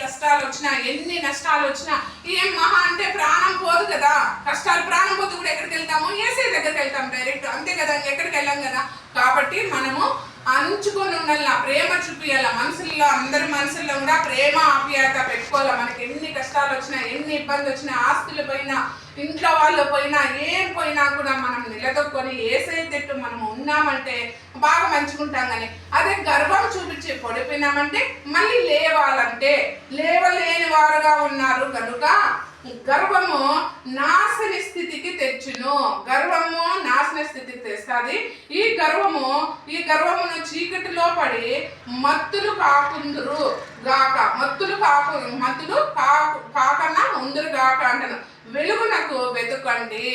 కష్టాలు వచ్చినా, ఎన్ని నష్టాలు వచ్చినా, ఏం మహా అంటే ప్రాణం పోదు కదా. కష్టాలు ప్రాణం పోదు కూడా ఎక్కడికి వెళ్తాము? యేసయ్య దగ్గరికి వెళ్తాం డైరెక్ట్, అంతే కదా, ఎక్కడికి వెళ్ళాం కదా. కాబట్టి మనము అంచుకొని ఉండాల, ప్రేమ చూపియాల, మనసుల్లో అందరి మనసుల్లో కూడా ప్రేమ ఆప్యాయత పెట్టుకోవాలా. మనకి ఎన్ని కష్టాలు వచ్చినా, ఎన్ని ఇబ్బంది వచ్చినా, ఆస్తులు పోయినా, ఇంట్లో వాళ్ళు పోయినా, ఏం పోయినా కూడా మనం నిలదొక్కొని యేసయ్య తిట్టు మనం ఉన్నామంటే బాగా మంచుకుంటాం. కానీ అదే గర్వం చూపించి పడిపోయినామంటే మళ్ళీ లేవాలంటే లేవలేని వారుగా ఉన్నారు కనుక గర్వము నాశన స్థితికి తెచ్చును. గర్వము నాశన స్థితికి తెస్తుంది. ఈ గర్వమును చీకటిలో పడి మత్తులు కాకుందురు గాక, మత్తులు కాకన్నా ఉందురు గాక అంటాను. వెలుగునకు వెతుకండి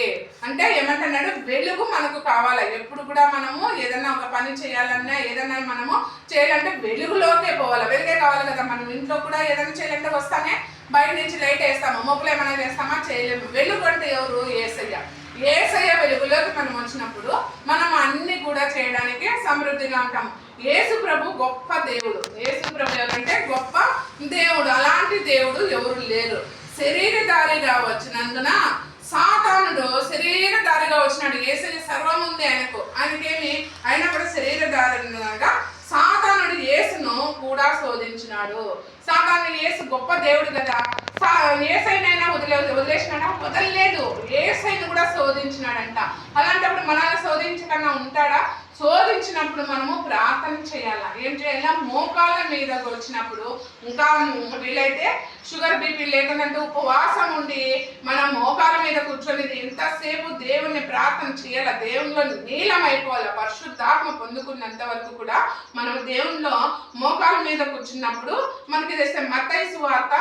అంటే ఏమంటున్నాడు? వెలుగు మనకు కావాలి. ఎప్పుడు కూడా మనము ఏదైనా ఒక పని చేయాలన్నా, ఏదైనా మనము చేయాలంటే వెలుగులోకే పోవాలి. వెలుగే కావాలి కదా. మనం ఇంట్లో కూడా ఏదైనా చేయాలంటే వస్తానే బయట నుంచి లైట్ వేస్తాము, మొక్కలు ఏమైనా చేస్తామా? చేయలేము. వెలుగు అంటే ఎవరు? యేసయ్య. యేసయ్య వెలుగులోకి మనం వచ్చినప్పుడు మనం అన్ని కూడా చేయడానికి సమృద్ధిగా ఉంటాము. యేసు ప్రభు గొప్ప దేవుడు. యేసు ప్రభు ఎవరంటే గొప్ప దేవుడు. అలాంటి దేవుడు ఎవరు లేరు. శరీరధారిగా వచ్చినందున సాతానుడు శరీరధారిగా వచ్చినాడు. యేసయ్య సర్వం ఉంది ఆయనకేమి అయినప్పుడు శరీరధారిగా సాతానుడు యేసును కూడా శోధించినాడు. సాతాను యేసు గొప్ప దేవుడు కదా. యేసయ్యనైనా వదిలేసినాడా? వదలలేదు. యేసయ్యను కూడా శోధించినాడంట. అలాంటప్పుడు మనల్ని శోధించకన్నా ఉంటాడా? శోధించినప్పుడు మనము ప్రార్థన చేయాలా. ఏం చేయాలా? మోకాళ్ళ మీద వచ్చినప్పుడు, ఇంకా వీలైతే షుగర్ బీపీ లేకుంటే ఉపవాసం ఉండి మనం మోకాళ్ళ మీద కూర్చొని ఎంతసేపు దేవుణ్ణి ప్రార్థన చేయాలా. దేవునిలో నీలమైపోవాలి. పరిశుద్ధాత్మ పొందుకున్నంత వరకు కూడా మనం దేవునిలో మోకాళ్ళ మీద కూర్చున్నప్పుడు మనకి తెస్తే మత్తయి సువార్త